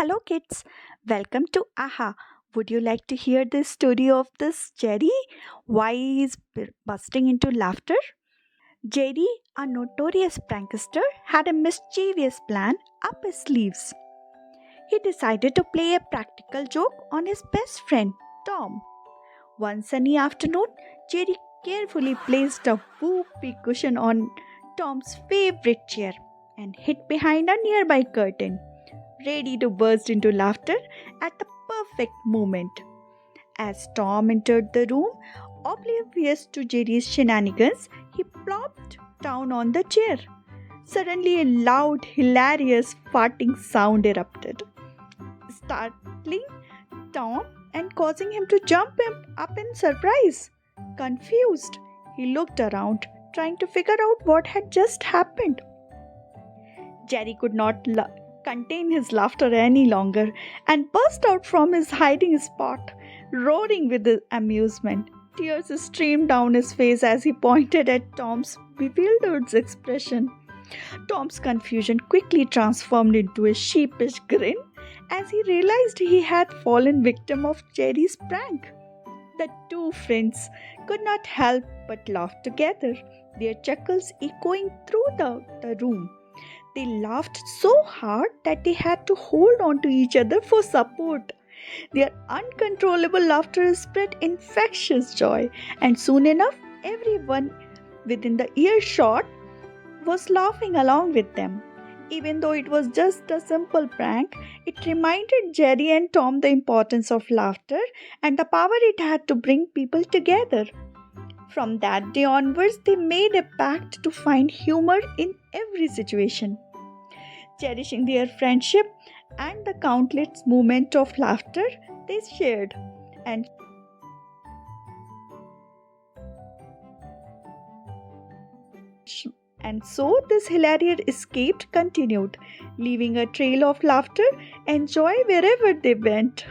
Hello, kids. Welcome to AHA. Would you like to hear the story of this Jerry? Why he is busting into laughter? Jerry, a notorious prankster, had a mischievous plan up his sleeves. He decided to play a practical joke on his best friend, Tom. One sunny afternoon, Jerry carefully placed a whoopee cushion on Tom's favorite chair and hid behind a nearby curtain, ready to burst into laughter at the perfect moment. As Tom entered the room, oblivious to Jerry's shenanigans, he plopped down on the chair. Suddenly, a loud, hilarious farting sound erupted, startling Tom and causing him to jump up in surprise. Confused, he looked around, trying to figure out what had just happened. Jerry could not contain his laughter any longer and burst out from his hiding spot, roaring with amusement. Tears streamed down his face as he pointed at Tom's bewildered expression. Tom's confusion quickly transformed into a sheepish grin as he realized he had fallen victim of Jerry's prank. The two friends could not help but laugh together, their chuckles echoing through the room. They laughed so hard that they had to hold on to each other for support. Their uncontrollable laughter spread infectious joy, and soon enough, everyone within the earshot was laughing along with them. Even though it was just a simple prank, it reminded Jerry and Tom the importance of laughter and the power it had to bring people together. From that day onwards, they made a pact to find humor in every situation, cherishing their friendship and the countless moments of laughter they shared. And and so this hilarious escape continued, leaving a trail of laughter and joy wherever they went.